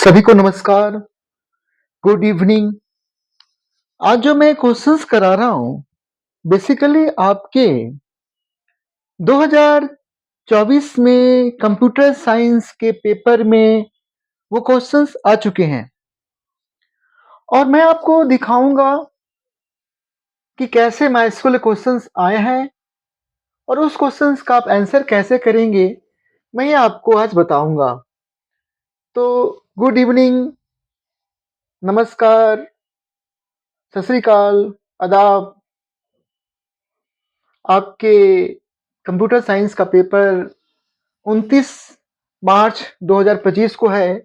सभी को नमस्कार, गुड इवनिंग। आज जो मैं क्वेश्चंस करा रहा हूँ, बेसिकली आपके 2024 में कंप्यूटर साइंस के पेपर में वो क्वेश्चंस आ चुके हैं और मैं आपको दिखाऊंगा कि कैसे माइस्क्यूएल क्वेश्चंस आए हैं और उस क्वेश्चंस का आप आंसर कैसे करेंगे, मैं ये आपको आज बताऊंगा। तो गुड इवनिंग, नमस्कार, सत श्री अकाल, आदाब। आपके कंप्यूटर साइंस का पेपर 29 मार्च 2025 को है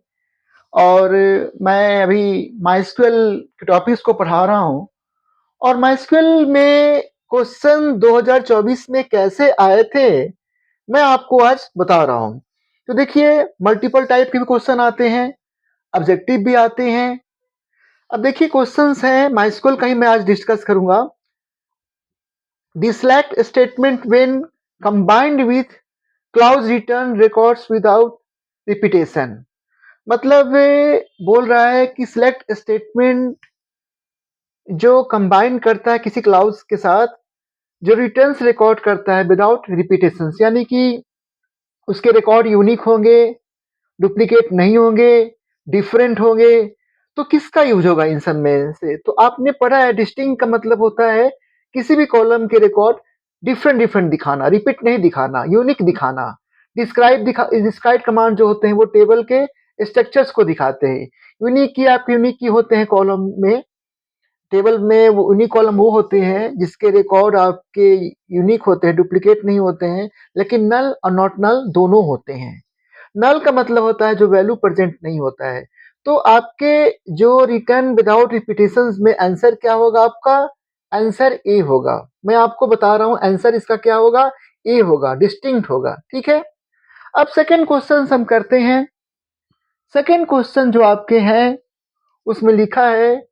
और मैं अभी माइस्क्यूएल के टॉपिक्स को पढ़ा रहा हूँ और माइस्क्यूएल में क्वेश्चन 2024 में कैसे आए थे मैं आपको आज बता रहा हूँ। तो देखिए, मल्टीपल टाइप के भी क्वेश्चन आते हैं, ऑब्जेक्टिव भी आते हैं। अब देखिए क्वेश्चंस हैं माइस्क्यूएल का ही मैं आज डिस्कस करूंगा। The select statement when combined with clause return records without repetition। मतलब बोल रहा है कि सिलेक्ट स्टेटमेंट जो कंबाइन करता है किसी क्लाउज के साथ, जो रिटर्न्स रिकॉर्ड करता है विदाउट रिपीटेशन, यानी कि उसके रिकॉर्ड यूनिक होंगे, डुप्लीकेट नहीं होंगे, डिफरेंट होंगे। तो किसका यूज होगा इन सब में से? तो आपने पढ़ा है डिस्टिंक्ट का मतलब होता है किसी भी कॉलम के रिकॉर्ड डिफरेंट डिफरेंट दिखाना, रिपीट नहीं दिखाना, यूनिक दिखाना। डिस्क्राइब कमांड जो होते हैं वो टेबल के स्ट्रक्चर्स को दिखाते हैं। यूनिक की आप यूनिक की होते हैं कॉलम में, टेबल में वो यूनिक कॉलम वो होते हैं जिसके रिकॉर्ड आपके यूनिक होते हैं, डुप्लीकेट नहीं होते हैं। लेकिन नल और नॉट नल दोनों होते हैं। नल का मतलब होता है जो वैल्यू प्रेजेंट नहीं होता है। तो आपके जो रिटर्न विदाउट रिपीटेशंस में आंसर क्या होगा? आपका आंसर ए होगा। मैं आपको बता रहा हूं आंसर इसका क्या होगा, ए होगा, डिस्टिंक्ट होगा। ठीक है, अब सेकंड क्वेश्चन हम करते हैं। सेकंड क्वेश्चन जो आपके हैं उसमें लिखा है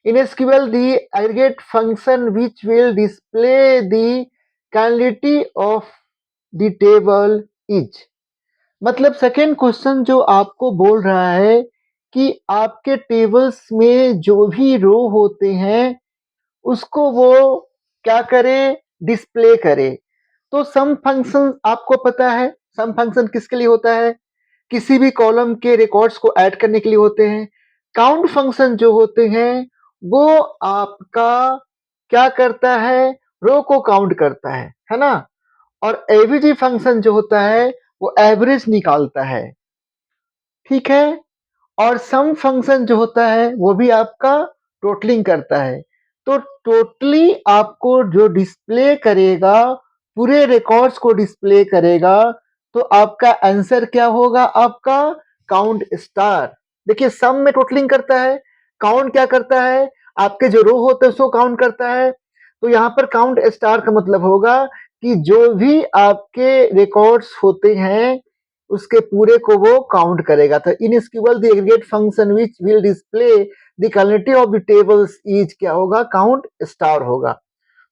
in SQL the aggregate function which will display the cardinality of the table is. मतलब सेकेंड क्वेश्चन जो आपको बोल रहा है कि आपके टेबल्स में जो भी रो होते हैं उसको वो क्या करे, डिस्प्ले करे। तो सम फंक्शन आपको पता है, सम फंक्शन किसके लिए होता है? किसी भी कॉलम के रिकॉर्ड्स को ऐड करने के लिए होते हैं। काउंट फंक्शन जो होते हैं वो आपका क्या करता है, रो को काउंट करता है ना। और एवरेज फंक्शन जो होता है वो एवरेज निकालता है। ठीक है, और सम फंक्शन जो होता है वो भी आपका टोटलिंग करता है। तो टोटली आपको जो डिस्प्ले करेगा, पूरे रिकॉर्ड्स को डिस्प्ले करेगा, तो आपका आंसर क्या होगा? आपका काउंट स्टार। देखिए, सम में टोटलिंग करता है, काउंट क्या करता है? आपके जो रो होते हैं उसको काउंट करता है। तो यहाँ पर काउंट स्टार का मतलब होगा कि जो भी आपके रिकॉर्ड्स होते हैं उसके पूरे को वो काउंट करेगा। तो in SQL the aggregate function which will display the quality of the tables is क्या होगा? काउंट स्टार होगा।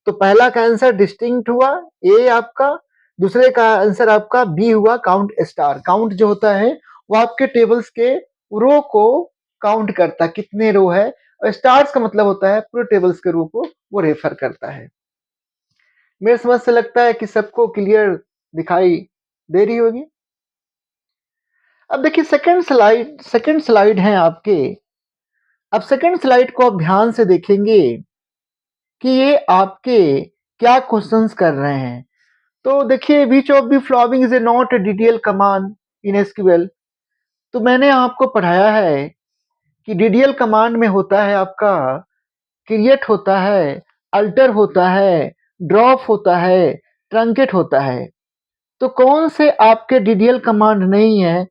तो पहला का आंसर डिस्टिंक्ट हुआ, ए आपका। दूसरे का आंसर आपका बी हुआ, काउंट स्टार। काउंट जो होता है वो आपके टेबल्स के रो को काउंट करता है, कितने रो है। और स्टार्स का मतलब होता है पूरे टेबल्स के रो को वो रेफर करता है। मेरे समझ से लगता है कि सबको क्लियर दिखाई दे रही होगी। अब देखिए सेकंड स्लाइड है आपके। अब सेकंड स्लाइड को आप ध्यान से देखेंगे कि ये आपके क्या क्वेश्चंस कर रहे हैं। तो देखिए, which of the following is a not a DDL command in SQL. तो मैंने आपको पढ़ाया है कि डीडीएल कमांड में होता है आपका क्रिएट होता है, अल्टर होता है, ड्रॉप होता है, ट्रंकेट होता है। तो कौन से आपके डीडीएल कमांड नहीं है?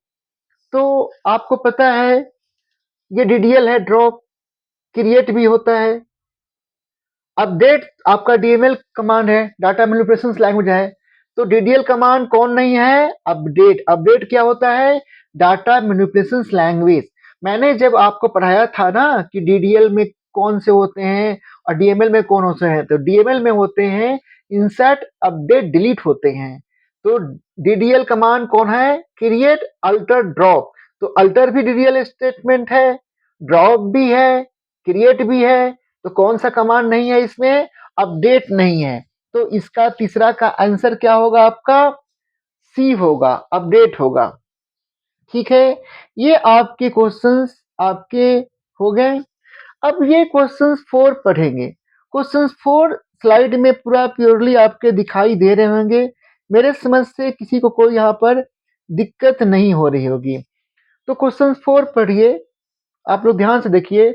तो आपको पता है ये डीडीएल है, ड्रॉप, क्रिएट भी होता है, अपडेट आपका डीएमएल कमांड है, डाटा मैनिपुलेशन लैंग्वेज है। तो डीडीएल कमांड कौन नहीं है? अपडेट। अपडेट क्या होता है? Data manipulation language. मैंने जब आपको पढ़ाया था ना कि डीडीएल में कौन से होते हैं और डीएमएल में कौन होते हैं, तो डीएमएल में होते हैं इंसर्ट, अपडेट, डिलीट होते हैं। तो डीडीएल कमांड कौन है? Create, alter, drop. तो अल्टर भी रियल स्टेटमेंट है, ड्रॉप भी है, क्रिएट भी है, तो कौन सा कमांड नहीं है इसमें? अपडेट नहीं है। तो इसका तीसरा का आंसर क्या होगा आपका? सी होगा, अपडेट होगा। ठीक है, ये आपके क्वेश्चंस आपके हो गए। अब ये क्वेश्चंस 4 पढ़ेंगे। क्वेश्चंस 4 स्लाइड में पूरा प्योरली आपके दिखाई दे रहे होंगे। मेरे समझ से किसी को कोई यहाँ पर दिक्कत नहीं हो रही होगी। तो क्वेश्चन 4 पढ़िए, आप लोग ध्यान से देखिए।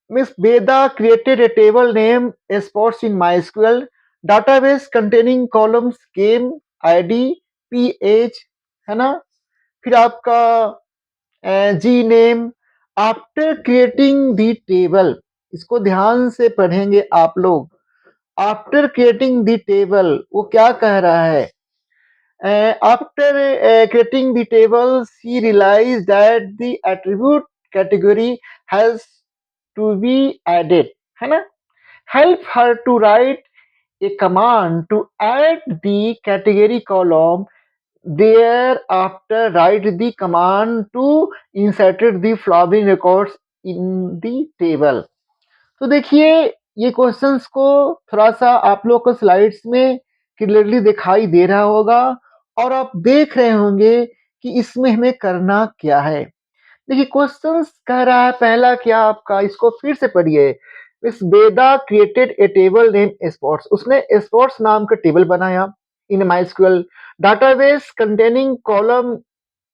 Miss Veda created a table named Sports in MySQL database containing columns game, ID, PH, है ना? फिर आपका G name. After creating the table, इसको ध्यान से पढ़ेंगे आप लोग। आफ्टर क्रिएटिंग दी टेबल वो क्या कह रहा है? After creating the table, she realized that the attribute category has to be added, है ना? Help her to write a command to add the category column. Thereafter, write the command to insert the following records in the table. तो देखिए, ये questions को थोड़ा सा आप लोग को स्लाइड्स में क्लियरली दिखाई दे रहा होगा और आप देख रहे होंगे कि इसमें हमें करना क्या है। देखिए, क्वेश्चंस कह रहा है पहला क्या आपका, इसको फिर से पढ़िए। इस Veda created a table name sports, उसने स्पोर्ट्स नाम का टेबल बनाया in MySQL database containing column.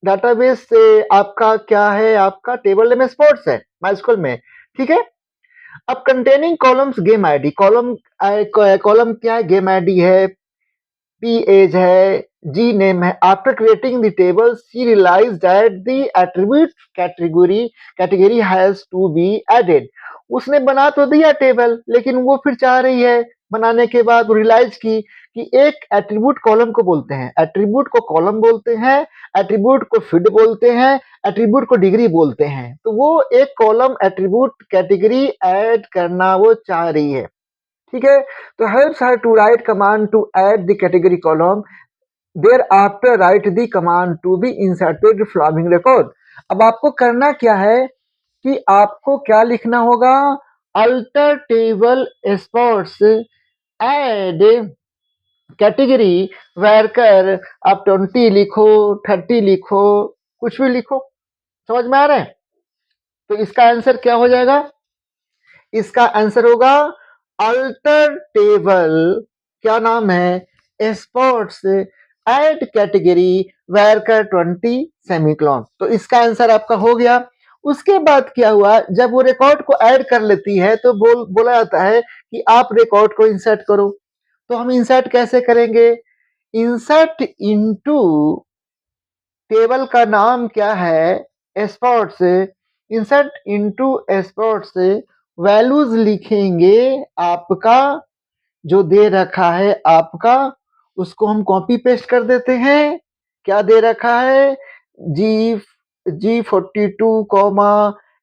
Database से आपका क्या है? आपका टेबल नेम स्पोर्ट्स है माइस्क्यूएल में, ठीक है। अब containing columns game ID, column क्या है? गेम आईडी है, पी एज है, जी नेम है। After creating the table she realise that the attribute category has to be added. उसने बना तो दिया टेबल, लेकिन वो फिर चाह रही है बनाने के बाद वो रियलाइज की कि एक एट्रीब्यूट कॉलम को बोलते हैं, एट्रीब्यूट को कॉलम बोलते हैं, एट्रीब्यूट को फील्ड बोलते हैं, एट्रीब्यूट को डिग्री बोलते हैं। तो वो एक कॉलम एट्रीब्यूट कैटेगरी ऐड करना वो चाह रही है, ठीक है। तो helps her to write command to add the category column. Thereafter write the command to be inserted following record. अब आपको करना क्या है कि आपको क्या लिखना होगा? Alter table sports add category varchar. आप 20 लिखो, 30 लिखो, कुछ भी लिखो, समझ में आ रहा है? तो इसका आंसर क्या हो जाएगा? इसका आंसर होगा अल्टर टेबल, क्या नाम है? स्पोर्ट्स ऐड कैटेगरी वेर कर 20 सेमीक्लॉन। तो इसका आंसर आपका हो गया। उसके बाद क्या हुआ? जब वो रिकॉर्ड को ऐड कर लेती है तो बोला जाता है कि आप रिकॉर्ड को इंसर्ट करो। तो हम इंसर्ट कैसे करेंगे? इंसर्ट इनटू, टेबल का नाम क्या है? Sports. Insert into sports, values लिखेंगे आपका जो दे रखा है आपका, उसको हम कॉपी पेस्ट कर देते हैं। क्या दे रखा है? G42 कॉमा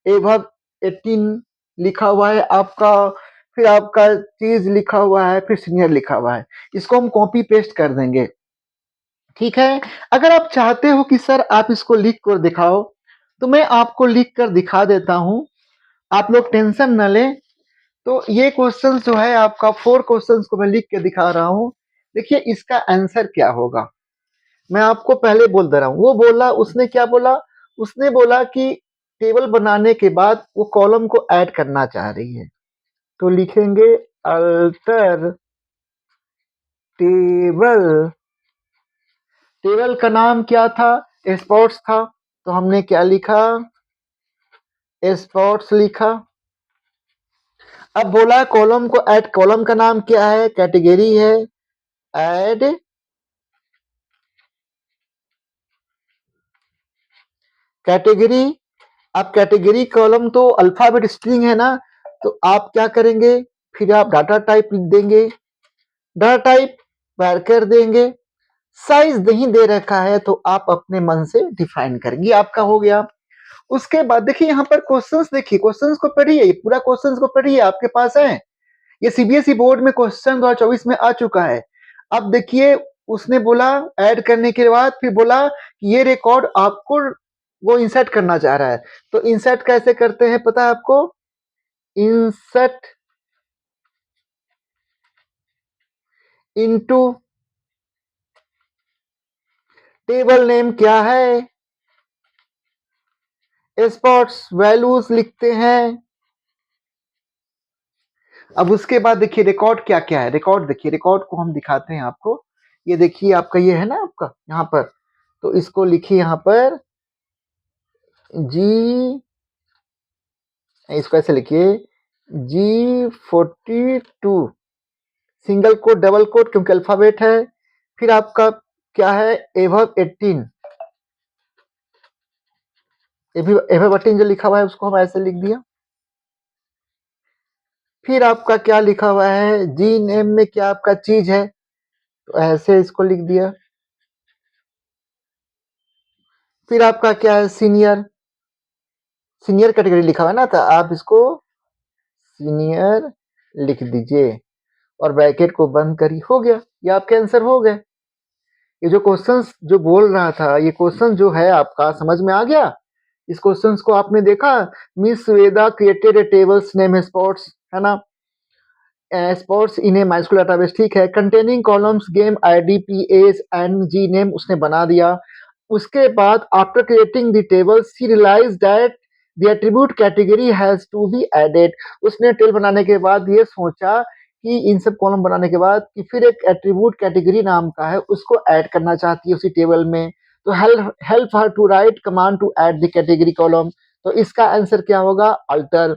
एवब 18 लिखा हुआ है आपका, फिर आपका चीज लिखा हुआ है, फिर सीनियर लिखा हुआ है। इसको हम कॉपी पेस्ट कर देंगे, ठीक है। अगर आप चाहते हो कि सर आप इसको लिख कर दिखाओ, तो मैं आपको लिख कर दिखा देता हूं, आप लोग टेंशन न लें। तो ये क्वेश्चन जो है आपका 4 क्वेश्चंस को मैं लिख के दिखा रहा हूं। देखिए इसका आंसर क्या होगा, मैं आपको पहले बोल दे रहा हूं। वो बोला, उसने क्या बोला? उसने बोला कि टेबल बनाने के बाद वो कॉलम को ऐड करना चाह रही है। तो लिखेंगे अल्टर टेबल। टेबल का नाम क्या था? स्पोर्ट्स था, तो हमने क्या लिखा? स्पोर्ट्स लिखा। अब बोला कॉलम को ऐड, कॉलम का नाम क्या है? कैटेगरी है, ऐड कैटेगरी। अब कैटेगरी कॉलम तो अल्फाबेट स्ट्रिंग है ना, तो आप क्या करेंगे? फिर आप डाटा टाइप लिख देंगे, डाटा टाइप वैरकर देंगे। साइज नहीं दे रखा है तो आप अपने मन से डिफाइन करेंगे, आपका हो गया। उसके बाद देखिए यहाँ पर क्वेश्चंस, देखिए क्वेश्चंस को पढ़िए, पूरा क्वेश्चंस को पढ़िए, आपके पास है। ये सीबीएसई बोर्ड में क्वेश्चन 2024 में आ चुका है। अब देखिए, उसने बोला ऐड करने के बाद फिर बोला कि ये रिकॉर्ड आपको वो इंसर्ट करना चाह रहा है। तो इंसर्ट कैसे करते हैं पता है आपको? इंसर्ट इनटू टेबल नेम क्या है? स्पॉट्स वैल्यूज लिखते हैं। अब उसके बाद देखिए रिकॉर्ड क्या क्या है। रिकॉर्ड देखिए, रिकॉर्ड को हम दिखाते हैं आपको। ये देखिए आपका ये है ना आपका यहाँ पर, तो इसको लिखिए यहाँ पर जी, इसको ऐसे लिखिए G42 single quote double quote क्योंकि अल्फाबेट है। फिर आपका क्या है? एबव 18, एबव 18 जो लिखा हुआ है उसको हम ऐसे लिख दिया। फिर आपका क्या लिखा हुआ है? जी नेम में क्या आपका चीज है, तो ऐसे इसको लिख दिया। फिर आपका क्या है? सीनियर, सीनियर कैटेगरी लिखा हुआ है ना, तो आप इसको सीनियर लिख दीजिए और ब्रैकेट को बंद करिए। हो गया, ये आपके आंसर हो गए। ये जो क्वेश्चंस जो बोल रहा था, ये क्वेश्चन जो है आपका समझ में आ गया? इस क्वेश्चंस को आपने देखा? Miss Veda created a tables name sports, है ना, sports in a my school database, ठीक है, containing columns game ID P as and G name उसने बना दिया। उसके बाद after creating the table she realise that the attribute category has to be added. उसने टेबल बनाने के बाद ये सोचा कि इन सब कॉलम बनाने के बाद कि फिर एक एट्रीब्यूट कैटेगरी नाम का है उसको ऐड करना चाहती है उसी टेबल में। तो help her to write command to add the category column. तो इसका आंसर क्या होगा? अल्टर।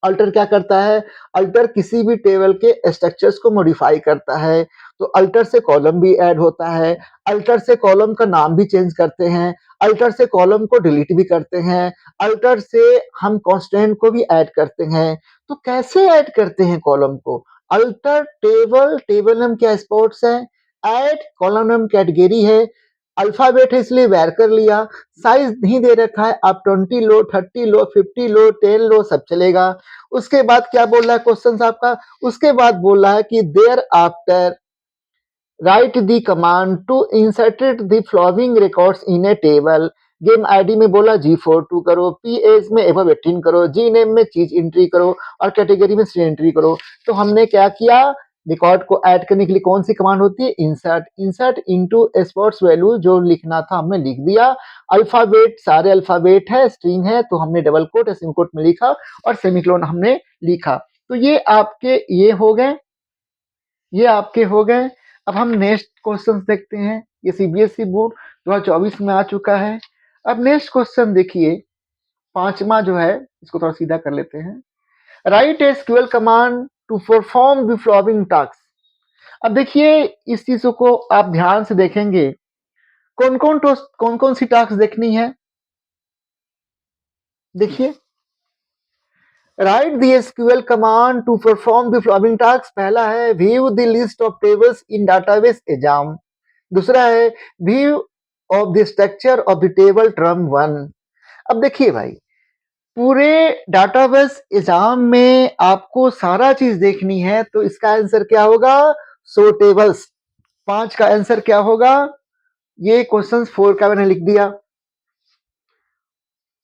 अल्टर क्या करता है? अल्टर किसी भी टेबल के स्ट्रक्चर्स को मॉडिफाई करता है। तो अल्टर से कॉलम भी ऐड होता है, अल्टर से कॉलम का नाम भी चेंज करते हैं, अल्टर से कॉलम को डिलीट भी करते हैं, अल्टर से हम कांस्टेंट को भी ऐड करते हैं। तो कैसे ऐड करते हैं कॉलम को? अल्टर टेबल, टेबल नेम क्या? स्पोर्ट्स है। ऐड कॉलम नेम कैटेगरी है, अल्फाबेट है इसलिए वैर कर लिया। साइज नहीं दे रखा है, आप 20 लो, 30 लो, 50 लो, 10 लो, सब चलेगा। उसके बाद क्या बोल रहा है क्वेश्चन आपका? उसके बाद बोल रहा है कि thereafter write the command to inserted the following records in a table. Game ID में बोला G42 करो, पी एज में एबव 18 करो, जी नेम में चीज एंट्री करो और कैटेगरी में सी एंट्री करो। तो हमने क्या किया? रिकॉर्ड को ऐड करने के लिए कौन सी कमांड होती है? Insert. Insert into sports value जो लिखना था हमने लिख दिया। अल्फाबेट सारे अल्फाबेट है, स्ट्रिंग है, तो हमने डबल कोट या सिंगल कोट में लिखा और सेमीकोलन हमने लिखा। तो ये आपके ये हो गए, ये आपके हो गए। अब हम नेक्स्ट क्वेश्चन देखते हैं। ये सीबीएसई बोर्ड 2024 में आ चुका है। अब नेक्स्ट क्वेश्चन देखिए, पांचवा जो है इसको थोड़ा सीधा कर लेते हैं। Write SQL command to perform the following task. अब देखिए इस चीजों को आप ध्यान से देखेंगे, कौन कौन सी टास्क देखनी है। देखिए, write the SQL command to perform the following task. पहला है view the list of tables in database exam. दूसरा है view of the structure of the table term 1। अब देखिए भाई, पूरे डाटाबेस एग्जाम में आपको सारा चीज देखनी है, तो इसका आंसर क्या होगा? सो टेबल्स। 5 का आंसर क्या होगा? ये क्वेश्चन 4 का मैंने लिख दिया।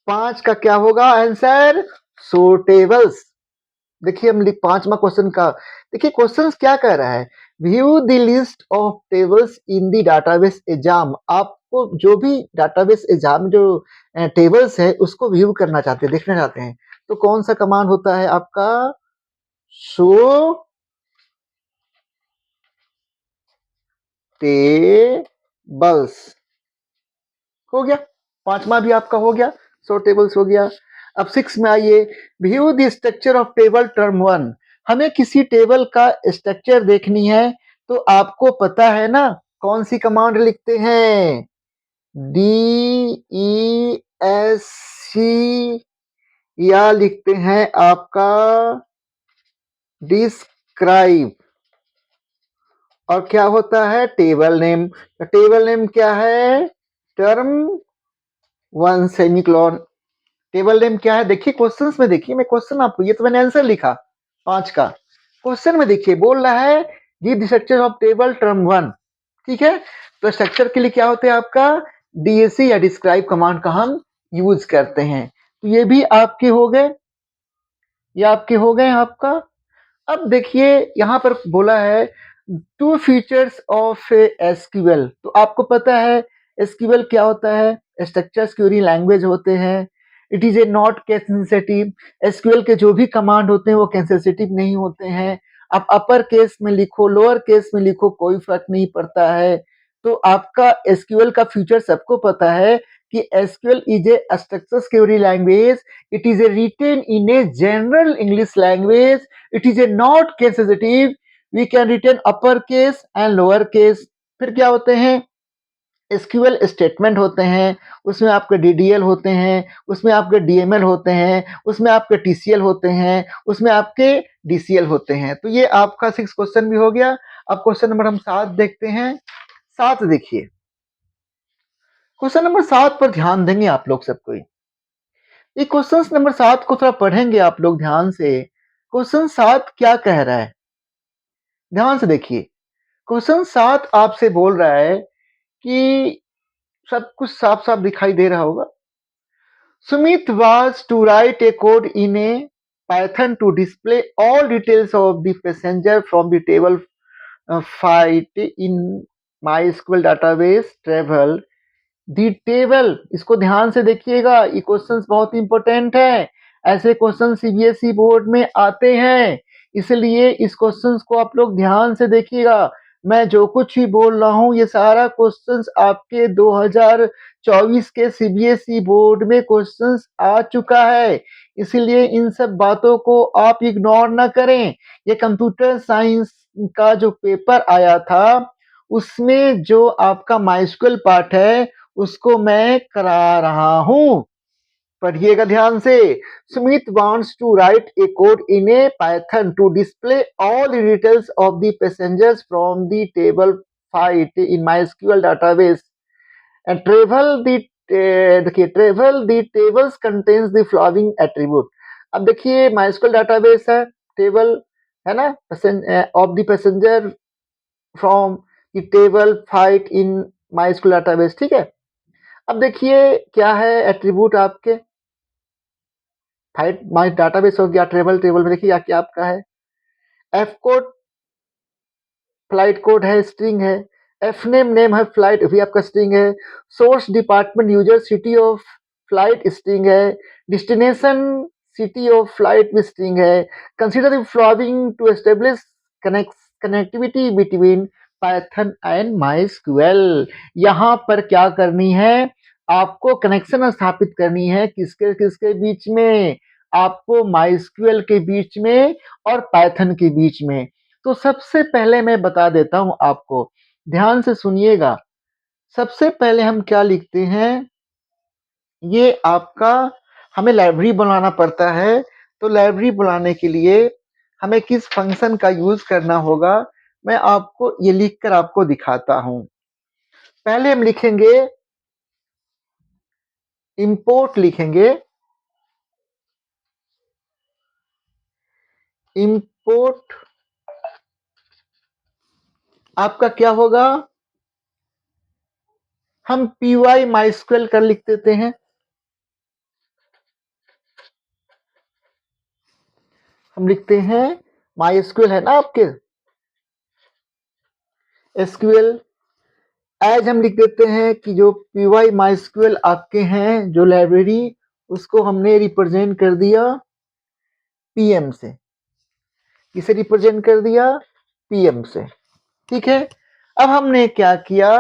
5 का क्या होगा आंसर? सो टेबल्स। देखिए हम लिख 5वां क्वेश्चन का, देखिए क्वेश्चन क्या कह रहा है? View the list of tables in the database exam. आपको जो भी डाटाबेस एग्जाम जो टेबल्स है उसको व्यू करना चाहते हैं, देखना चाहते हैं, तो कौन सा कमांड होता है आपका? Show tables. हो गया, 5वां भी आपका हो गया, शो टेबल्स हो गया। अब 6 में आइए, view the structure of table term 1। हमें किसी टेबल का स्ट्रक्चर देखनी है, तो आपको पता है ना कौन सी कमांड लिखते हैं? DESC या लिखते हैं आपका डिस्क्राइब। और क्या होता है? Table name. तो टेबल नेम क्या है? Term 1 semicolon. टेबल नेम क्या है? देखिए क्वेश्चंस में, देखिए मैं क्वेश्चन आपको, ये तो मैंने आंसर लिखा 5 का। क्वेश्चन में देखिए बोल रहा है give the structure of table term 1, ठीक है। तो स्ट्रक्चर के लिए क्या होता है आपका? डीएससी या डिस्क्राइब कमांड का हम यूज करते हैं। तो ये भी आपके हो गए, ये आपके हो गए आपका। अब देखिए यहाँ पर बोला है टू फीचर्स ऑफ एसक्यूएल। तो आपको पता है एसक्यूएल क्या होता है, स्ट्रक्चर्स क्वेरी लैंग्वेज होते हैं। It is A not case sensitive. SQL के जो भी कमांड होते हैं वो केस सेंसिटिव नहीं होते हैं। आप अपर केस में लिखो लोअर केस में लिखो कोई फर्क नहीं पड़ता है। तो आपका एसक्यूएल का फीचर सबको पता है कि SQL is a structures query language. It is a written in a general English language. It is a not case sensitive. We can retain upper case and lower case. फिर क्या होते हैं, SQL statement होते हैं, उसमें आपके DDL होते हैं, उसमें आपके डीएमएल होते हैं, उसमें आपके टीसीएल होते हैं, उसमें आपके डीसीएल होते हैं। तो ये आपका 6 क्वेश्चन भी हो गया। अब क्वेश्चन नंबर हम 7 देखते हैं। 7 देखिए, क्वेश्चन नंबर 7 पर ध्यान देंगे आप लोग सब कोई। ये क्वेश्चन नंबर 7 को थोड़ा पढ़ेंगे आप लोग ध्यान से। क्वेश्चन 7 क्या कह रहा है, ध्यान से देखिए। क्वेश्चन 7 आपसे बोल रहा है कि सब कुछ साफ-साफ दिखाई दे रहा होगा। Sumit was to write a code in a Python to display all details of the passenger from the table fight in MySQL database travel। The table, इसको ध्यान से देखिएगा, ये क्वेश्चंस बहुत इंपॉर्टेंट है। ऐसे क्वेश्चन सीबीएसई बोर्ड में आते हैं, इसलिए इस क्वेश्चंस को आप लोग ध्यान से देखिएगा। मैं जो कुछ भी बोल रहा हूँ ये सारा क्वेश्चंस आपके 2024 के सीबीएसई बोर्ड में क्वेश्चंस आ चुका है, इसलिए इन सब बातों को आप इग्नोर ना करें। ये कंप्यूटर साइंस का जो पेपर आया था उसमें जो आपका माइस्क्यूएल पार्ट है उसको मैं करा रहा हूँ। पढ़िएगा ध्यान से। Sumit wants to write a code in a Python to display all the details of the passengers from the table fight in MySQL database and travel the tables contains the following attribute. अब देखिए MySQL database है, table है ना, of the passenger from the table fight in MySQL database, ठीक है। अब देखिए क्या है एट्रीब्यूट आपके, फाइट माई डाटाबेस हो गया, ट्रेवल टेबल में देखिए क्या आपका है, एफ कोड फ्लाइट कोड है, स्ट्रिंग है, एफ नेम नेम है, फ्लाइट भी आपका स्ट्रिंग है, source department user city of flight string है, डेस्टिनेशन सिटी ऑफ फ्लाइट भी स्ट्रिंग है। Consider the following to establish connectivity between Python and MySQL. यहाँ पर क्या करनी है, आपको कनेक्शन स्थापित करनी है किसके किसके बीच में, आपको माइस्क्यूएल के बीच में और पाइथन के बीच में। तो सबसे पहले मैं बता देता हूं आपको, ध्यान से सुनिएगा। सबसे पहले हम क्या लिखते हैं, ये आपका हमें लाइब्रेरी बनाना पड़ता है। तो लाइब्रेरी बनाने के लिए हमें किस फंक्शन का यूज करना होगा, मैं आपको ये लिखकर आपको दिखाता हूं। पहले हम लिखेंगे इंपोर्ट, लिखेंगे इंपोर्ट। आपका क्या होगा, हम py माइस्क्यूएल कर लिख देते हैं। हम लिखते हैं माइस्क्यूएल है ना आपके, एसक्यूएल एज हम लिख देते हैं कि जो py माइस्क्यूएल आपके हैं जो लाइब्रेरी, उसको हमने रिप्रेजेंट कर दिया pm से। किसे रिप्रेजेंट कर दिया, pm से, ठीक है। अब हमने क्या किया,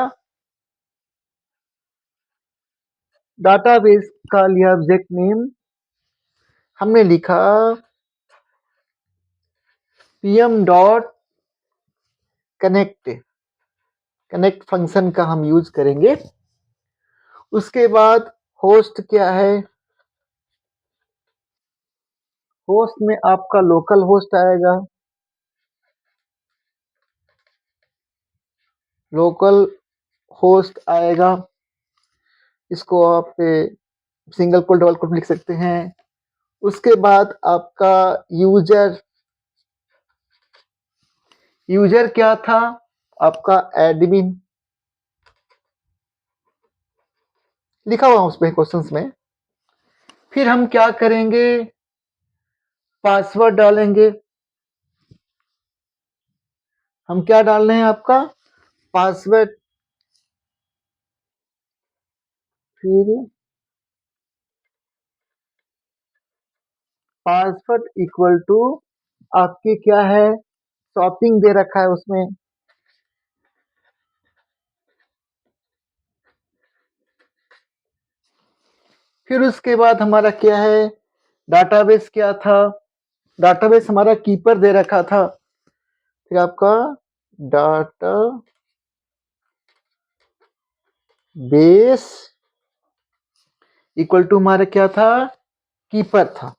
डाटाबेस का लिया ऑब्जेक्ट नेम, हमने लिखा pm dot connect, connect function का हम यूज करेंगे। उसके बाद होस्ट क्या है, होस्ट में आपका लोकल होस्ट आएगा, लोकल होस्ट आएगा, इसको आप सिंगल कोट डबल कोट लिख सकते हैं। उसके बाद आपका यूजर, यूजर क्या था आपका एडमिन, लिखा हुआ उसमें क्वेश्चंस में। फिर हम क्या करेंगे, पासवर्ड डालेंगे। हम क्या डाल रहे हैं आपका पासवर्ड, फिर पासवर्ड इक्वल टू आपके क्या है, शॉपिंग दे रखा है उसमें। फिर उसके बाद हमारा क्या है, डाटाबेस क्या था, डाटाबेस हमारा कीपर दे रखा था। फिर आपका डाटा बेस इक्वल टू हमारा क्या था, कीपर था।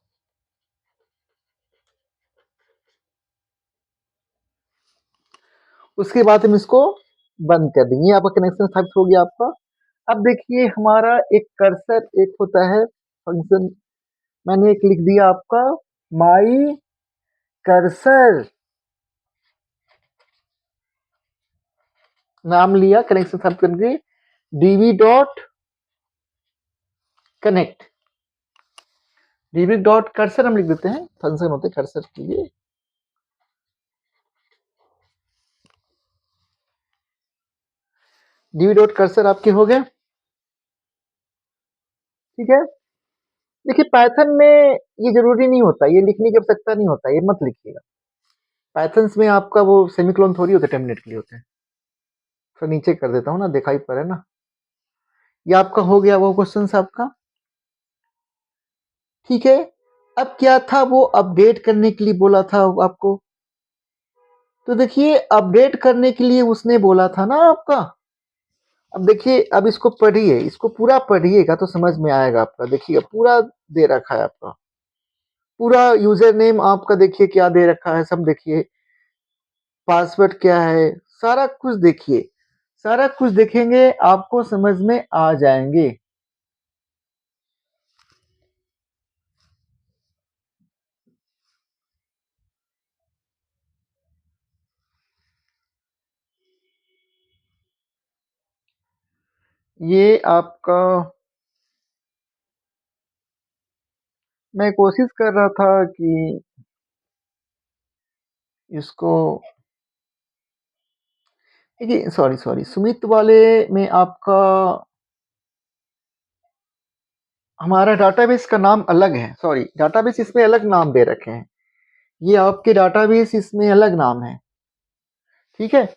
उसके बाद हम इसको बंद कर देंगे, आपका कनेक्शन स्थापित हो गया आपका। अब देखिए हमारा एक कर्सर एक होता है फंक्शन, मैंने एक लिख दिया आपका माई कर्सर, नाम लिया कनेक्शन स्थापित करके DV dot connect, DV dot cursor हम लिख देते हैं, फंक्शन होते हैं कर्सर के लिए। डीवी डॉट कर्सर आपके हो गए, ठीक है। देखिए पाइथन में ये जरूरी नहीं होता, ये लिखने की आवश्यकता नहीं होता, ये मत लिखिएगा। पाइथन्स में आपका वो सेमीकोलन थोड़ी होते, टर्मिनेट के लिए होते हैं। तो नीचे कर देता हूँ ना, दिखाई पड़ रहा है ना। ये आपका हो गया वो क्वेश्चन आपका, ठीक है। अब क्या था, वो अपडेट करने के लिए बोला था आपको। तो देखिए अपडेट करने के लिए उसने बोला था ना आपका। अब देखिए, अब इसको पढ़िए, इसको पूरा पढ़िएगा तो समझ में आएगा आपका। देखिए पूरा दे रखा है आपका, पूरा यूजर नेम आपका देखिए क्या दे रखा है, सब देखिए, पासवर्ड क्या है, सारा कुछ देखिए। सारा कुछ देखेंगे आपको समझ में आ जाएंगे। ये आपका, मैं कोशिश कर रहा था कि इसको, देखिए सॉरी सॉरी, सुमित वाले में आपका हमारा डाटाबेस का नाम अलग है, सॉरी डाटाबेस इसमें अलग नाम दे रखे हैं। ये आपके डाटाबेस इसमें अलग नाम है, ठीक है।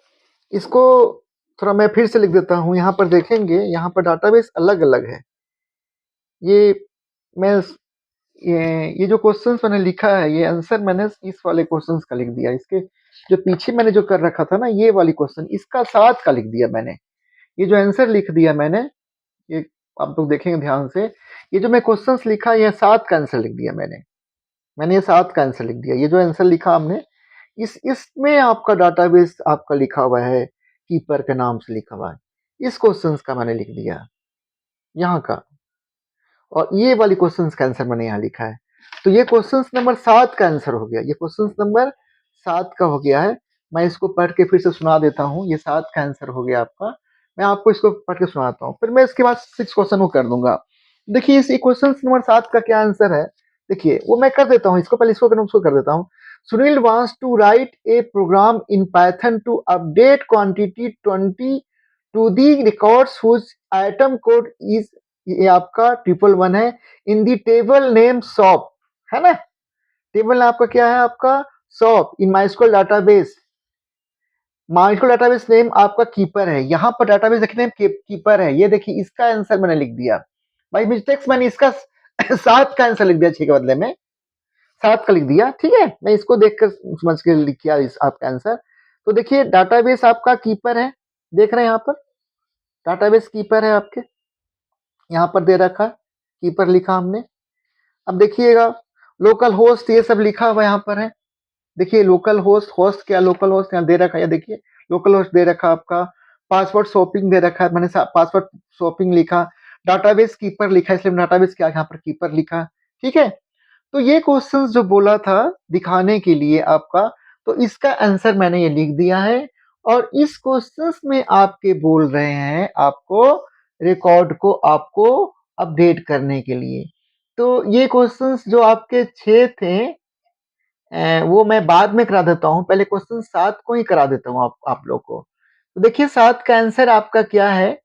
इसको थोड़ा मैं फिर से लिख देता हूँ, यहाँ पर देखेंगे, यहाँ पर डाटाबेस अलग अलग है। ये मैं ये जो क्वेश्चंस मैंने लिखा है, ये आंसर मैंने इस वाले क्वेश्चंस का लिख दिया। इसके जो पीछे मैंने जो कर रखा था ना, ये वाली क्वेश्चन, इसका 7 का लिख दिया मैंने। ये जो आंसर लिख दिया मैंने, ये आप लोग देखेंगे ध्यान से, ये जो मैं क्वेश्चंस लिखा, ये 7 का आंसर लिख दिया मैंने ये 7 का आंसर लिख दिया। ये जो आंसर लिखा हमने, इसमें आपका डाटाबेस आपका लिखा हुआ है, कीपर के नाम से लिखा हुआ है। इस क्वेश्चंस का मैंने लिख दिया यहाँ का, और ये वाली क्वेश्चंस का आंसर मैंने यहाँ लिखा है। तो ये क्वेश्चंस नंबर 7 का आंसर हो गया, ये क्वेश्चंस नंबर 7 का हो गया है। मैं इसको पढ़ के फिर से सुना देता हूँ, ये 7 का आंसर हो गया आपका। मैं आपको इसको पढ़ के सुनाता हूँ, फिर मैं इसके बाद 6 क्वेश्चन को कर दूंगा। देखिए इस क्वेश्चन नंबर 7 का क्या आंसर है, देखिए वो मैं कर देता हूँ, इसको पहले इसको उसको कर देता हूँ। Sunil wants to write a program in Python to update quantity 20 to the records whose item code is, ये आपका 111 है, इन दी टेबल नेम शॉप, है ना। टेबल आपका क्या है, आपका shop in MySQL database. MySQL database name आपका कीपर है, यहाँ पर डाटाबेस नेम कीपर है। ये देखिए इसका आंसर मैंने लिख दिया, बाई मिस्टेक्स मैंने इसका 7 का आंसर लिख दिया, 6 के बदले में 7 का लिख दिया, ठीक है। मैं इसको देखकर समझ के लिख किया इस आपका आंसर। तो देखिए डाटाबेस आपका कीपर है, देख रहे हैं यहाँ पर डाटाबेस कीपर है आपके, यहाँ पर दे रखा कीपर लिखा हमने। अब देखिएगा लोकल होस्ट ये सब लिखा हुआ यहाँ पर है। देखिए लोकल होस्ट, होस्ट क्या, लोकल होस्ट यहाँ दे रखा है, देखिए लोकल होस्ट दे रखा आपका। पासवर्ड शॉपिंग दे रखा है, मैंने पासवर्ड शॉपिंग लिखा। डाटाबेस कीपर लिखा, इसलिए डाटाबेस क्या यहाँ पर कीपर लिखा, ठीक है। तो ये क्वेश्चंस जो बोला था दिखाने के लिए आपका, तो इसका आंसर मैंने ये लिख दिया है। और इस क्वेश्चंस में आपके बोल रहे हैं आपको रिकॉर्ड को आपको अपडेट करने के लिए। तो ये क्वेश्चंस जो आपके 6 थे वो मैं बाद में करा देता हूँ, पहले क्वेश्चन 7 को ही करा देता हूँ आप लोग को। तो देखिए 7 का आंसर आपका क्या है?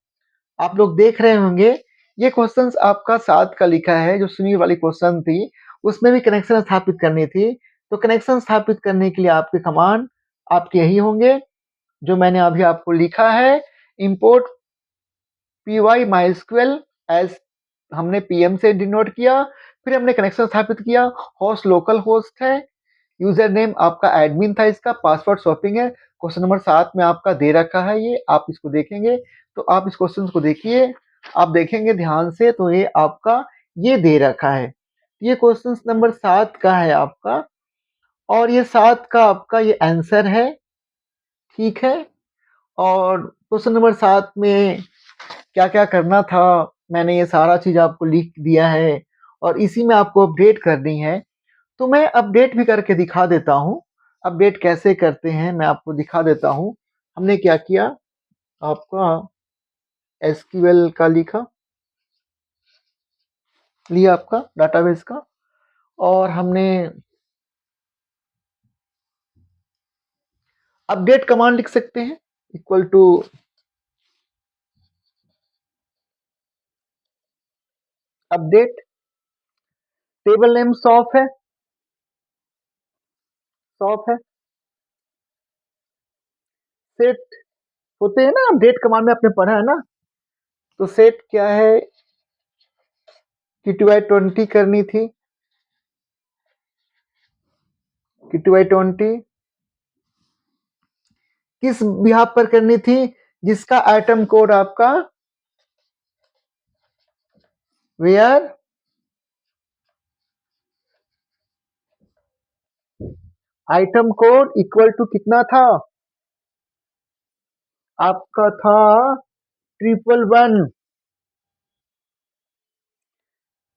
आप लोग देख रहे होंगे, ये क्वेश्चंस आपका 7 का लिखा है, जो सुनी वाली क्वेश्चन थी, उसमें भी कनेक्शन स्थापित करनी थी। तो कनेक्शन स्थापित करने के लिए आपके कमांड आपके यही होंगे, जो मैंने अभी आपको लिखा है, इम्पोर्ट py mysql एज़ हमने pm से डिनोट किया, फिर हमने कनेक्शन स्थापित किया, होस्ट लोकल होस्ट है, यूजर नेम आपका एडमिन था इसका, पासवर्ड शॉपिंग है। क्वेश्चन नंबर 7 में आपका दे रखा है ये, आप इसको देखेंगे तो आप इस क्वेश्चन को देखिए, आप देखेंगे ध्यान से तो ये आपका ये दे रखा है। ये क्वेश्चन नंबर 7 का है आपका, और ये 7 का आपका ये आंसर है, ठीक है। और क्वेश्चन नंबर 7 में क्या-क्या करना था, मैंने ये सारा चीज़ आपको लिख दिया है और इसी में आपको अपडेट करनी है। तो मैं अपडेट भी करके दिखा देता हूँ। अपडेट कैसे करते हैं मैं आपको दिखा देता हूँ। हमने क्या किया, आपका एसक्यूएल का लिया आपका डाटाबेस का, और हमने अपडेट कमांड लिख सकते हैं, equal to update, table name सॉफ है, सेट होते हैं ना, अपडेट कमांड में आपने पढ़ा है ना। तो सेट क्या है कि 2/20 करनी थी, कि 2/20 किस बिहाफ पर करनी थी, जिसका आइटम कोड आपका where item code equal to कितना था, आपका था 111।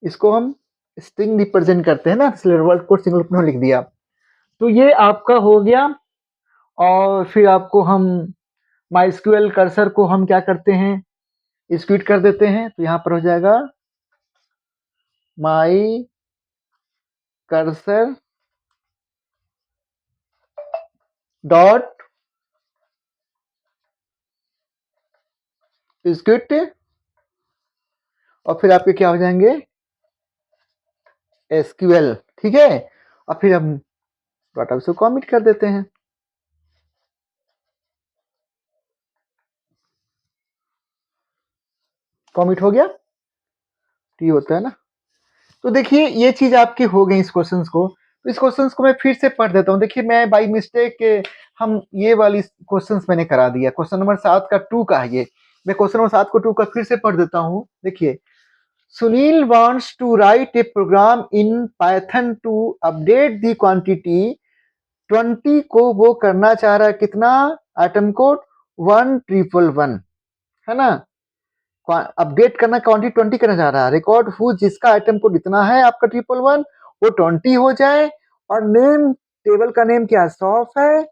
इसको हम स्ट्रिंग रिप्रेजेंट करते हैं ना, इसलिए वर्ड कोड सिंगल में लिख दिया। तो ये आपका हो गया, और फिर आपको हम माइस्क्यूएल कर्सर को हम क्या करते हैं, स्क्विट कर देते हैं। तो यहाँ पर हो जाएगा माई कर्सर डॉट स्क्विट, और फिर आपके क्या हो जाएंगे एसक्यूएल, ठीक है। और फिर हम डाटाबेस को कमिट कर देते हैं। कमिट हो गया, तो ये होता है ना। तो देखिए ये चीज आपकी हो गई इस क्वेश्चंस को। तो इस क्वेश्चंस को मैं फिर से पढ़ देता हूँ। देखिए मैं बाई मिस्टेक हम ये वाली क्वेश्चंस मैंने करा दिया, क्वेश्चन नंबर 7 का 2 का है ये। मैं क्वेश्चन नंबर 7 को 2 का फिर से पढ़ देता हूँ। देखिए, Sunil wants to write a program in Python to update the quantity 20 को वो करना चाह रहा है कितना, आइटम कोड 1111, है ना। अपडेट करना क्वांटिटी 20 करना चाह रहा है, रिकॉर्ड हु जिसका आइटम कोड इतना है आपका 1111 वो 20 हो जाए, और नेम टेबल का नेम क्या है, सॉफ है,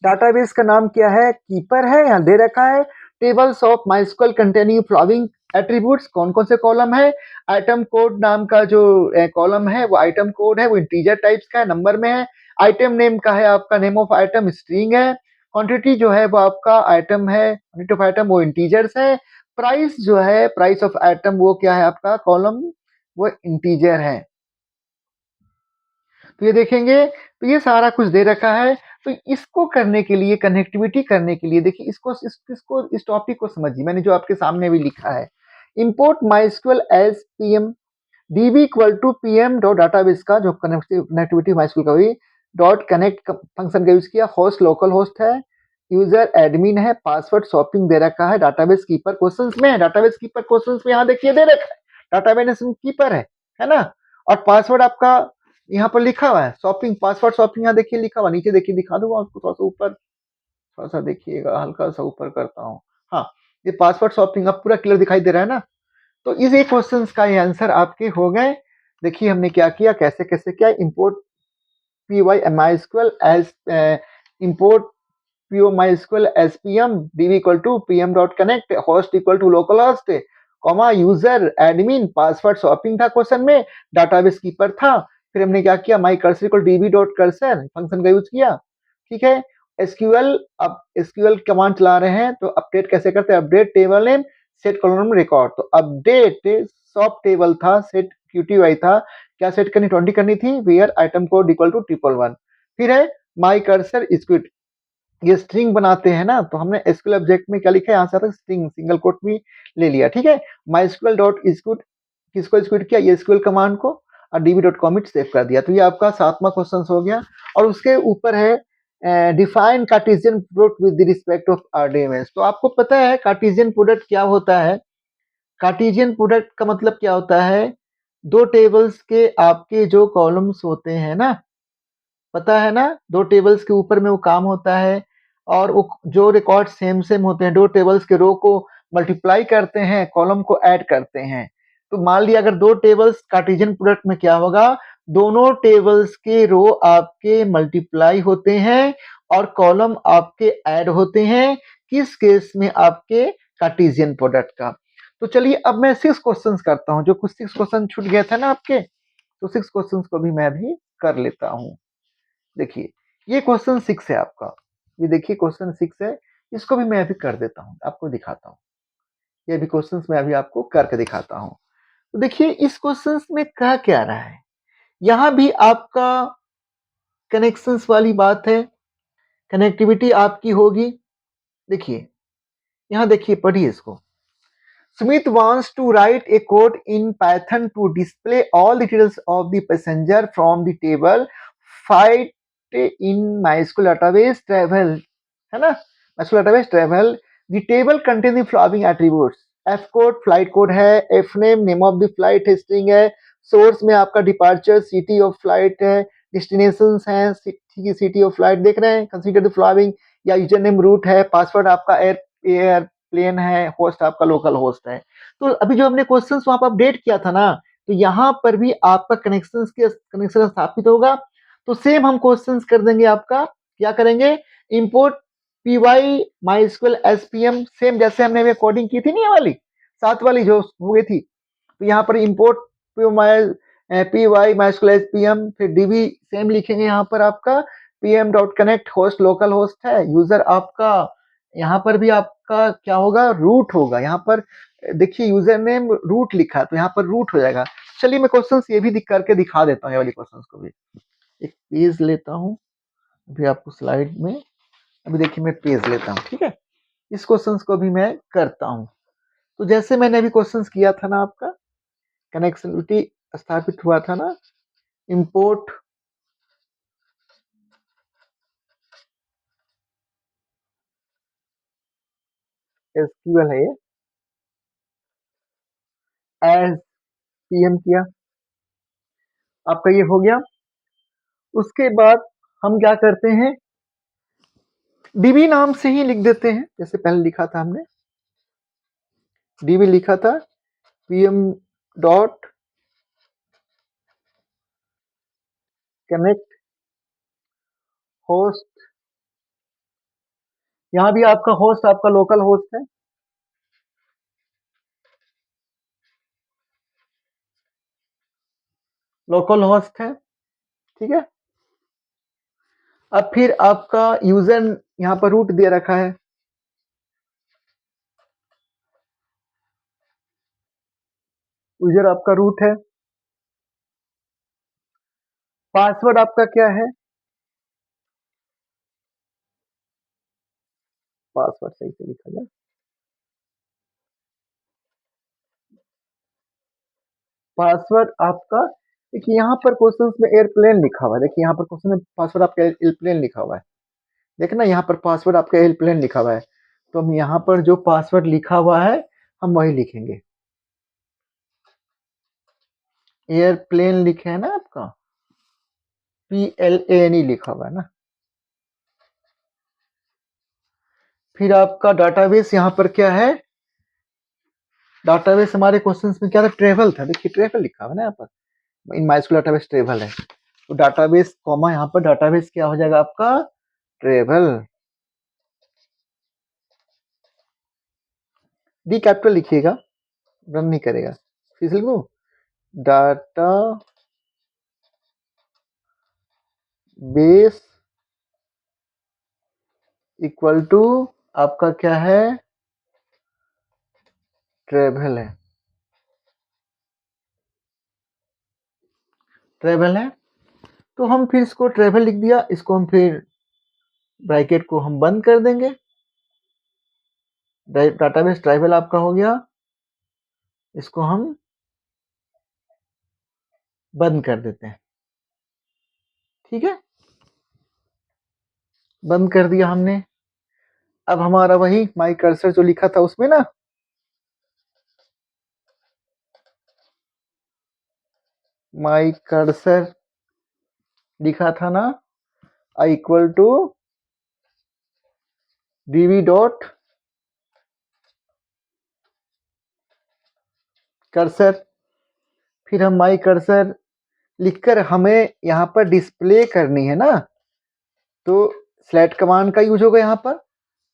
डाटाबेस का नाम क्या है, कीपर है, यहाँ दे रखा है, tables of MySQL containing following attributes, कौन कौन से कॉलम है, आइटम कोड नाम का जो कॉलम है वो आइटम कोड है, वो इंटीजर टाइप्स का है, नंबर में है, आइटम नेम का है आपका नेम ऑफ आइटम स्ट्रिंग है, क्वांटिटी जो है वो आपका आइटम है, क्वांटिटी ऑफ आइटम वो इंटीजर्स है, प्राइस जो है प्राइस ऑफ आइटम वो क्या है आपका कॉलम वो इंटीजर है। तो ये देखेंगे, तो ये सारा कुछ दे रखा है। तो इसको करने के लिए, कनेक्टिविटी करने के लिए, देखिए इसको इस टॉपिक को समझिए, मैंने जो आपके सामने भी लिखा है, import MySQL as PM DB equal to PM dot database का जो कनेक्टिविटी माइस्क्यूएल का हुई डॉट कनेक्ट फंक्शन का यूज किया, होस्ट लोकल होस्ट है, यूजर एडमिन है, पासवर्ड शॉपिंग दे रखा है, डाटाबेस कीपर क्वेश्चंस में है, डाटाबेस कीपर क्वेश्चंस में यहाँ देखिए दे रखा है, डाटाबेस कीपर है ना। और पासवर्ड आपका यहाँ पर लिखा हुआ है, शॉपिंग पासवर्ड शॉपिंग यहाँ देखिए लिखा हुआ, नीचे देखिए दिखा दूंगा आपको, थोड़ा सा ऊपर, थोड़ा सा देखिएगा, हल्का सा ऊपर करता हूँ। हाँ, ये पासवर्ड शॉपिंग अब पूरा क्लियर दिखाई दे रहा है ना। तो इस एक क्वेश्चन का ये आंसर आपके हो गए। देखिए हमने क्या किया, कैसे कैसे किया, import py mysql as import py mysql as pm db equal to pm dot connect host equal to localhost comma user admin password shopping था क्वेश्चन में, डाटाबेस कीपर था। फिर हमने क्या किया, my cursor equal db dot cursor function का use किया। ठीक है, एसक्यूएल, अब एसक्यूएल कमांड चला रहे हैं तो अपडेट कैसे करते हैं, update table name set column record. तो अपडेट सब टेबल था, सेट QTY था, क्या सेट करनी 20 करनी थी, where item code equal to 111। फिर है माई कर्सर स्क्विड, ये स्ट्रिंग बनाते हैं ना, तो हमने एसक्यूएल ऑब्जेक्ट में क्या लिखा है, यहाँ से आता है स्ट्रिंग, सिंगल कोट भी ले लिया। ठीक है, माई एसक्यूएल डॉट स्क्विड, किसको स्क्विड किया, ये एसक्यूएल कमांड को, और db डॉट कॉमिट सेव कर दिया। तो ये आपका 7वां क्वेश्चन हो गया। और उसके ऊपर है define Cartesian product with respect of RDMS। तो आपको पता है कार्टेशियन प्रोडक्ट क्या होता है, कार्टेशियन प्रोडक्ट का मतलब क्या होता है, दो टेबल्स के आपके जो कॉलम्स होते हैं ना, पता है ना, दो टेबल्स के ऊपर में वो काम होता है, और वो जो रिकॉर्ड सेम सेम होते हैं, दो टेबल्स के रो को मल्टीप्लाई करते हैं, कॉलम को ऐड करते हैं। तो मान लिया अगर दो टेबल्स कार्टेशियन प्रोडक्ट में क्या होगा, दोनों टेबल्स के रो आपके मल्टीप्लाई होते हैं और कॉलम आपके ऐड होते हैं, किस केस में, आपके कार्टेशियन प्रोडक्ट का। तो चलिए अब मैं 6 क्वेश्चंस करता हूं, जो कुछ 6 क्वेश्चन छूट गया था ना आपके, तो 6 क्वेश्चंस को भी मैं भी कर लेता हूं। देखिए ये क्वेश्चन 6 है आपका, ये देखिए क्वेश्चन 6 है, इसको भी मैं अभी कर देता हूँ, आपको दिखाता हूँ। ये भी क्वेश्चंस मैं अभी आपको करके दिखाता हूँ। तो देखिए इस क्वेश्चंस में कह क्या रहा है, यहाँ भी आपका कनेक्शंस वाली बात है, कनेक्टिविटी आपकी होगी। देखिए यहाँ देखिए, पढ़िए इसको। Smith wants to write a code in Python to display all the details of the passenger from the table fight in MySQL database travel, है ना, MySQL database travel। The table contains the following attributes: F code flight code है, F name of the flight है, string है, source में आपका departure city of flight है, destinations है, city of flight देख रहे हैं, consider the following, या यूजर रूट है, पासवर्ड आपका एयर प्लेन है, होस्ट आपका लोकल होस्ट है। तो अभी जो हमने क्वेश्चंस वहां पर अपडेट किया था ना, तो यहाँ पर भी आपका कनेक्शन स्थापित होगा। तो सेम हम क्वेश्चंस कर देंगे आपका, क्या करेंगे, import py mysql spm, same जैसे हमने अभी कोडिंग की थी नहीं, ये वाली 7 वाली जो हो गई थी। तो यहाँ पर इंपोर्ट py mysql spm, फिर db सेम लिखेंगे, यहाँ पर आपका pm dot connect, host local host है, यूजर आपका, यहाँ पर भी आपका क्या होगा, रूट होगा। यहाँ पर देखिए यूजर नेम रूट लिखा है, तो यहाँ पर रूट हो जाएगा। चलिए मैं क्वेश्चंस ये भी करके दिखा देता हूँ, ये वाली क्वेश्चंस को भी। एक पेज लेता हूँ अभी आपको स्लाइड में, अभी देखिए मैं पेज लेता हूँ, ठीक है, इस क्वेश्चंस को भी मैं करता हूँ। तो जैसे मैंने अभी क्वेश्चंस किया था ना, आपका कनेक्टिविटी स्थापित हुआ था ना, इंपोर्ट एसक्यूएल है, एज पीएम किया, आपका ये हो गया। उसके बाद हम क्या करते हैं, डीबी नाम से ही लिख देते हैं, जैसे पहले लिखा था हमने, डीबी लिखा था, पीएम डॉट कनेक्ट होस्ट, यहाँ भी आपका होस्ट आपका लोकल होस्ट है, लोकल होस्ट है, ठीक है। अब फिर आपका यूजर यहाँ पर रूट दे रखा है, यूजर आपका रूट है, पासवर्ड आपका क्या है, पासवर्ड सही से लिखा जाए, पासवर्ड आपका, देखिए यहाँ पर क्वेश्चन में एयरप्लेन लिखा हुआ है, देखिए यहाँ पर क्वेश्चन में पासवर्ड आपका एयरप्लेन लिखा हुआ है, देखना ना यहाँ पर पासवर्ड आपका एयरप्लेन लिखा हुआ है। तो हम यहाँ पर जो पासवर्ड लिखा हुआ है हम वही लिखेंगे, एयरप्लेन लिखे है ना आपका, PLANE लिखा हुआ है ना। फिर आपका डाटाबेस यहाँ पर क्या है, डाटाबेस हमारे क्वेश्चंस में क्या था, ट्रेवल था, देखिए ट्रेवल लिखा हुआ है ना यहाँ पर, इन माइस्कल डाटाबेस ट्रेवल है। तो डाटाबेस कॉमा यहाँ पर डाटाबेस क्या हो जाएगा आपका, ट्रेवल। डी कैपिटल लिखिएगा, रन नहीं करेगा। फिर से लिख दूँ, डाटा बेस इक्वल टू आपका क्या है, ट्रेवल है, ट्रेवल है। तो हम फिर इसको ट्रेवल लिख दिया, इसको हम फिर ब्रैकेट को हम बंद कर देंगे। डाटाबेस ट्राइवल आपका हो गया, इसको हम बंद कर देते हैं। ठीक है, बंद कर दिया हमने। अब हमारा वही माई कर्सर जो लिखा था उसमें ना, माई कर्सर लिखा था ना, I equal to dv dot cursor. फिर हम माई कर्सर लिखकर हमें यहाँ पर डिस्प्ले करनी है ना, तो सेलेक्ट कमांड का यूज होगा। यहाँ पर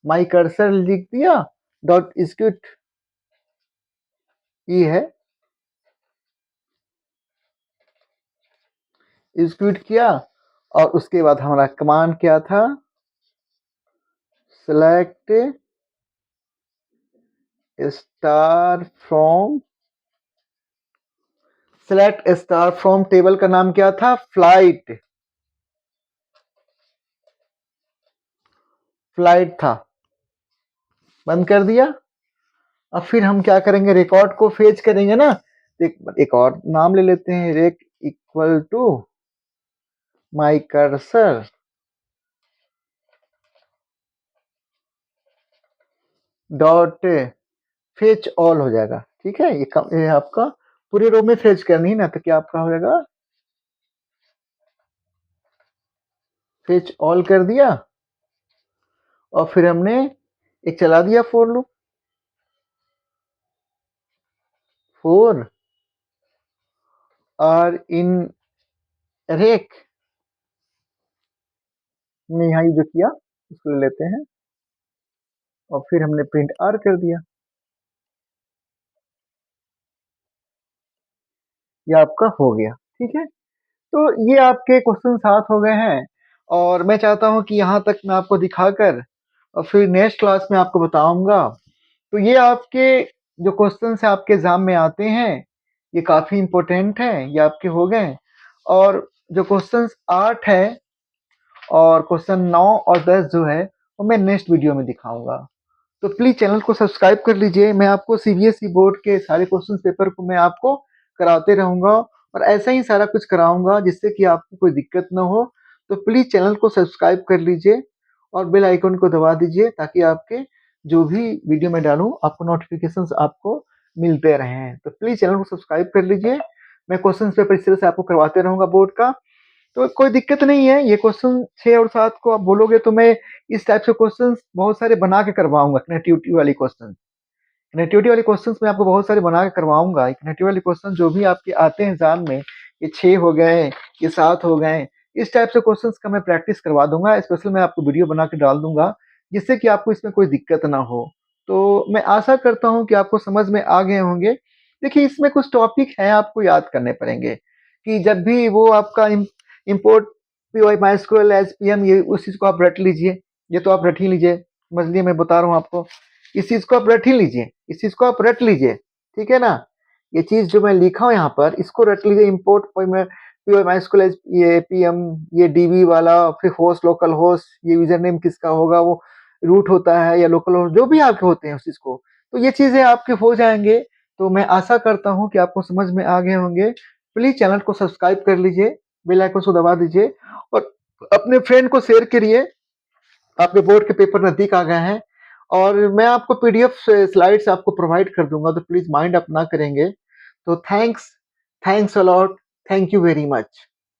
माई कर्सर लिख दिया, डॉट स्क्रिप्ट ये है, एग्जीक्यूट किया, और उसके बाद हमारा कमांड क्या था, select star from, select star from table का नाम क्या था, फ्लाइट, फ्लाइट था। बंद कर दिया। अब फिर हम क्या करेंगे, रिकॉर्ड को फेच करेंगे ना। एक और नाम ले लेते हैं, rec equal to my cursor dot fetch all हो जाएगा। ठीक है, ये आपका पूरे रो में फेच करनी है ना, तो क्या आपका हो जाएगा, फेच ऑल कर दिया, और फिर हमने एक चला दिया फॉर लूप, फोर और इन रेक ने यहाँ जो किया उसको ले लेते हैं, और फिर हमने प्रिंट आर कर दिया। ये आपका हो गया। ठीक है, तो ये आपके क्वेश्चन 7 हो गए हैं, और मैं चाहता हूं कि यहाँ तक मैं आपको दिखाकर और फिर नेक्स्ट क्लास में आपको बताऊंगा। तो ये आपके जो क्वेश्चन है आपके एग्जाम में आते हैं, ये काफ़ी इंपॉर्टेंट हैं, ये आपके हो गए। और जो क्वेश्चन 8 है और क्वेश्चन 9 और 10 जो है वो मैं नेक्स्ट वीडियो में दिखाऊंगा। तो प्लीज़ चैनल को सब्सक्राइब कर लीजिए। मैं आपको सीबीएसई बोर्ड के सारे क्वेश्चन पेपर को मैं आपको कराते रहूँगा, और ऐसा ही सारा कुछ कराऊँगा जिससे कि आपको कोई दिक्कत ना हो। तो प्लीज़ चैनल को सब्सक्राइब कर लीजिए और बेल आइकन को दबा दीजिए, ताकि आपके जो भी वीडियो मैं डालूँ आपको नोटिफिकेशंस आपको मिलते रहें। तो प्लीज़ चैनल को सब्सक्राइब कर लीजिए। मैं क्वेश्चन पेपर इस तरह से आपको करवाते रहूँगा बोर्ड का। तो कोई दिक्कत नहीं है, ये क्वेश्चन 6 और 7 को आप बोलोगे तो मैं इस टाइप से क्वेश्चंस बहुत सारे बना के करवाऊँगा, कनेक्टिविटी वाले क्वेश्चन। कनेक्टिविटी वाले क्वेश्चंस मैं आपको बहुत सारे बना के करवाऊँगा। कनेक्टिविटी वाले क्वेश्चन जो भी आपके आते हैं एग्ज़ाम में, ये 6 हो गए, ये 7 हो गए, इस टाइप से क्वेश्चंस का मैं प्रैक्टिस करवा दूँगा। स्पेशल मैं आपको वीडियो बना के डाल दूँगा, जिससे कि आपको इसमें कोई दिक्कत ना हो। तो मैं आशा करता हूँ कि आपको समझ में आ गए होंगे। देखिए, इसमें कुछ टॉपिक हैं आपको याद करने पड़ेंगे, कि जब भी वो आपका import P my SQL H P M, ये उस चीज़ को आप रट लीजिए। ये तो आप रट ही लीजिए, समझ लिए मैं बता रहा हूँ आपको। इस चीज़ को आप रट ही लीजिए, इस चीज़ को आप रट लीजिए। ठीक है ना, ये चीज़ जो मैं लिखा हूँ यहाँ पर, इसको रट लीजिए। इम्पोर्ट पी माई स्क्वेल ये पी एम, ये डीबी वाला, फिर होस्ट, लोकल होस्ट, ये यूजर नेम किसका होगा, वो रूट होता है या लोकल होस्ट, जो भी आपके होते हैं उस चीज़ को। तो ये चीज़ें आपके हो जाएंगे। तो मैं आशा करता हूँ कि आपको समझ में आ गए होंगे। प्लीज़ चैनल को सब्सक्राइब कर लीजिए, बेल आइकन को दबा दीजिए, और अपने फ्रेंड को शेयर करिए। आपके बोर्ड के पेपर नज़दीक आ गए हैं, और मैं आपको पीडीएफ स्लाइड्स आपको प्रोवाइड कर दूँगा, तो प्लीज़ माइंड अप ना करेंगे। तो thanks, thanks a lot, thank you very much.